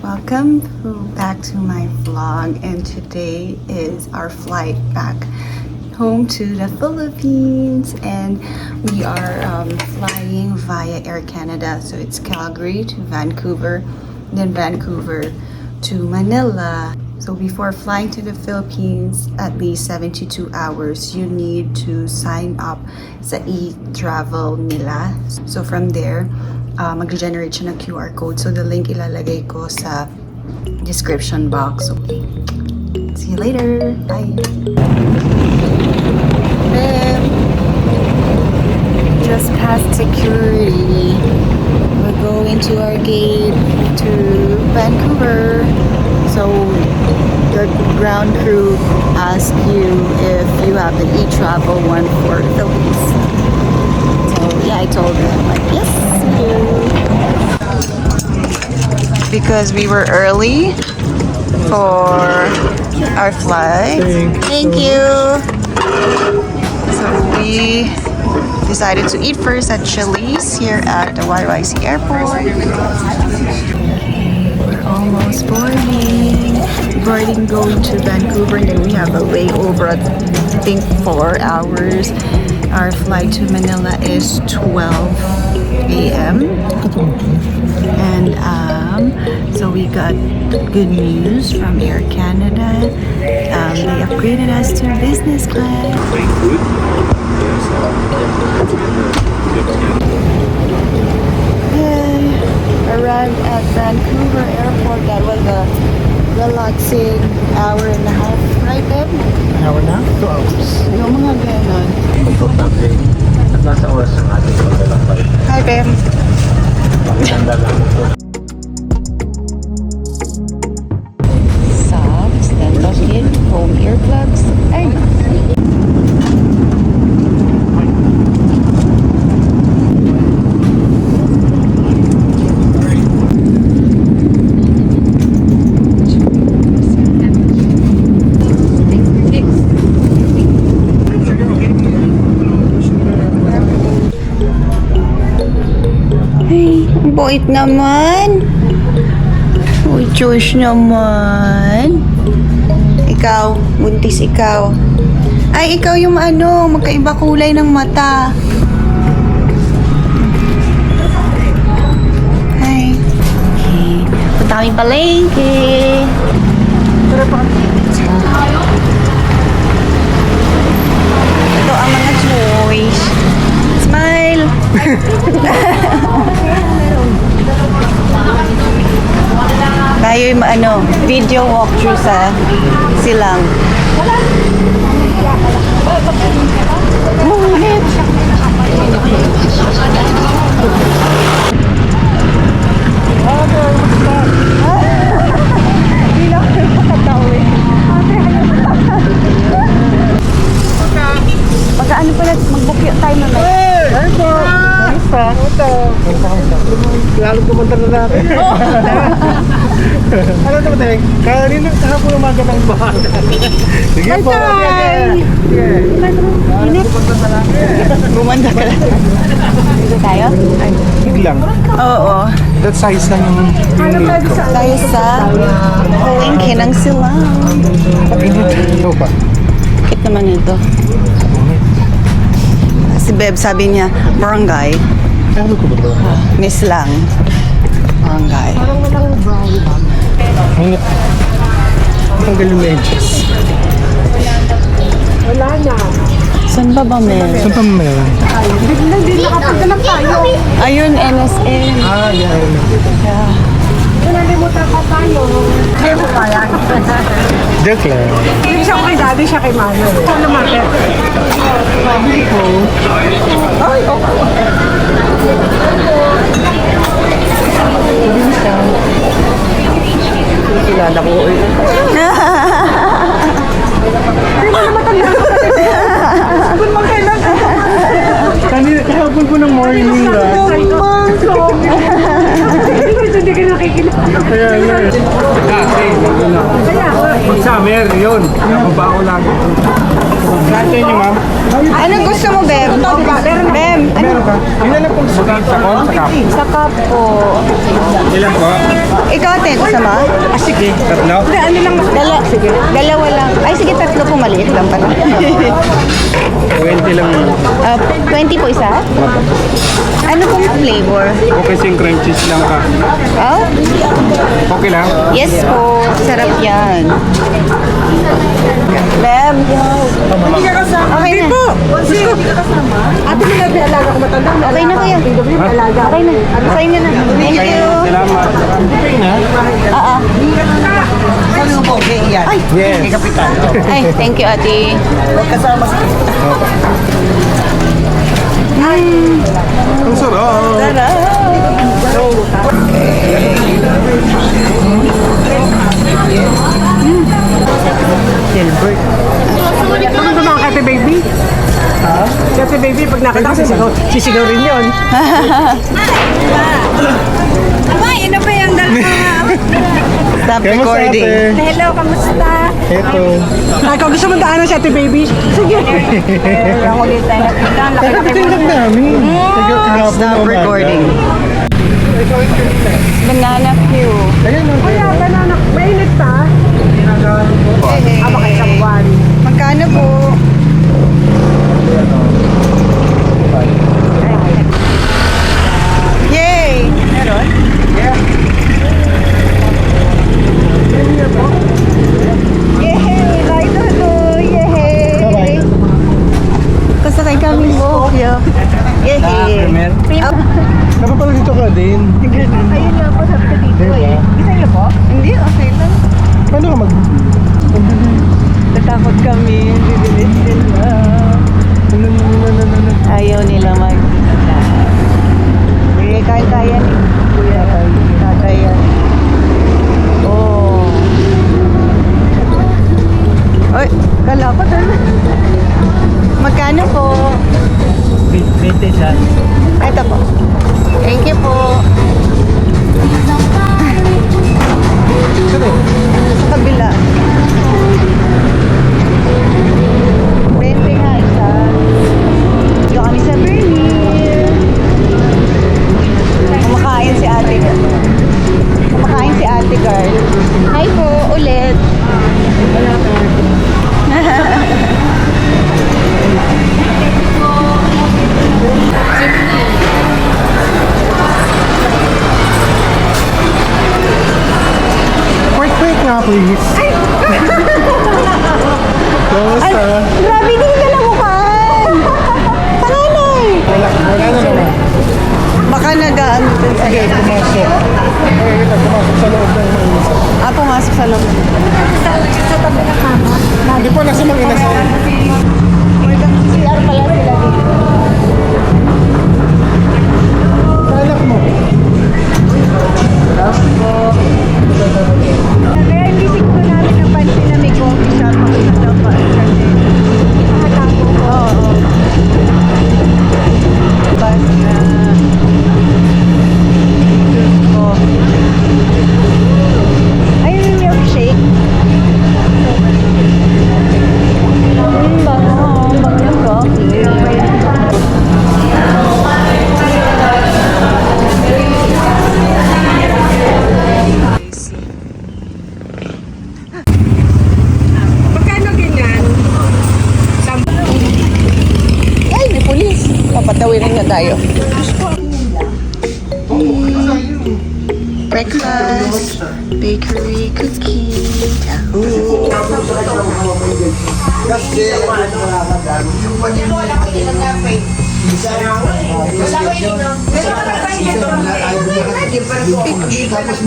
welcome back to my vlog, and today is our flight back home to the Philippines, and we are flying via Air Canada. So it's Calgary to Vancouver, then Vancouver to Manila. So before flying to the Philippines, at least 72 hours, you need to sign up sa e-travel nila. So from there, mag-generate siya ng QR code. So the link ilalagay ko sa description box. So, see you later. Bye. Just past security. We're going to our gate to Vancouver. So your ground crew asks you if you have an e-travel one for the Philippines. So yeah, I told them like yes. Because we were early for our flight. Thank you. So we decided to eat first at Chili's here at the YYC airport. We're almost boarding. Boarding going to Vancouver, and then we have a layover at I think 4 hours. Our flight to Manila is 12 a.m. And so we got good news from Air Canada. They upgraded us to business class. And arrived at Vancouver Airport. That was a relaxing hour and a half, right, Beb? An hour na? 2 hours. Yung mga ganon. At nasa oras ng ating paglalakbay. Hi, Beb. Maganda lang ito. Socks, dental kit, home earplugs, ay Boit naman. Uy, Josh naman. Ikaw, buntis ikaw. Ay, ikaw yung ano, magkaiba kulay ng mata. Hi. Okay. Punta kami palengke. Ito ang mga toys. Smile. Tayo yung video walkthrough sa silang. Ngunit. Mag-ano pala, mag-book tayo na Lalo pumunta na natin. Ano naman tayo? Kanina kahapon umaga ng bahay. Sige po. Pumunta na natin. Bumanda ka lang. Dito tayo? Biglang. Oo. That size lang yung need ko. Tayo sa palengke ng silang. Pag-init. Ito ba? Kit naman ito. Si Beb sabi niya, barangay. Ano ko ba ito? Miss lang. Barangay. Parang walang brown. Init. Tanggal yung edges. Wala na. Saan ba meron? Saan pa meron? Biglang din nakapagdanap tayo. Ayun, NSN. Ah, yeah. Nalimutan ko tayo. Kaya mo pa yan. Joke lang. Hindi siya kay daddy, siya kay mano. Ito naman. Ay, okay. Kilala ko. Hindi mo naman tanda. Kung magkailan. Kanina, kahapon po ng morning ba? Hindi ka nakikilala. Kaya nga. Kaya, Pag summer, yun. Nakababa ko lagi. Saan sa inyo, ma'am? Anong gusto mo, Beb? Beb, Meron ka? Ilan lang pong sukat sa kon? Sa cup? sa cup po. Ilan po? Ikaw, te? kayo gusto mo? Ah, sige. Tatlo? Hindi, ano lang. Sige. Dalawa lang. Ay, sige, tatlo po. Maliit lang pala. 20 lang. 20 po isa? Ano pong flavor? Okay, sing cream cheese lang ka. Oh? Okay lang? Yes po. Sarap yan. Lem. Hindi ka kasama. Okay Hindi na. po. Kasi, ate mo na alaga ko matanda. Okay na kuya. Alaga. Okay na. Okay na. Thank you. Salamat. Okay na? Oo. Ay, Yes. kapitan. Ay, thank you ate. Huwag kasama sa Ang sarap. Celebrate. Ano ba mga Kate Baby? Ha? Kate Baby, pag nakita ko, sisigaw rin yun. Abay, ano ba yung dalawa? Stop Kamusta, recording. ate? Hello, kamusta? Ito. Ikaw gusto mo daanan si Ate Baby? Sige. Ang ulit tayo nakita. Ang Ay, laki-laki mo. kapitinag namin. Stop recording. Banana Q. Ayan, Kaya, banana, mainit pa. Aba kayo sa buwan. Magkano po? Yay! Meron? Yay! Kain na to! Yay! Bye-bye. Kasakay kami mo. Yay! Premier. Dapat pala dito ka din. Ayun lang po, sabi ko dito Diba? eh. Gusto niyo po? Hindi, okay lang. Paano ka Natakot kami. Bibilis sila. Ayaw nila mag-isa. Eh, kaya-kaya ni Kuya. Kaya. Oh. Ay, kala ko doon. Magkano po? 20 siya. Ito po. Thank you po. Sa kabila. 20 nga isa. Dito kami sa Bernier. Kumakain si ate. Kumakain si ate girl. Hi po, ulit. Quick nga, please. Kamusta? Grabe, hindi ka namukaan. Panganay. Wala na naman. Baka nag-ano din sa Sige, pumasok. Okay, kita, pumasok sa loob ng mga isa. pumasok sa loob. Hindi po, nasa mga inasal. CR pala sila dito. Anak mo. Kaya hindi siguro namin napansin na may coffee shop ako sa labas kasi nakatago ko. Oo. Basta ko. Ayun yung milkshake. Bango. Bango yung coffee. Magkano ganyan? Ay, may pulis. Papatawirin niya tayo. Breakfast, bakery, cookie.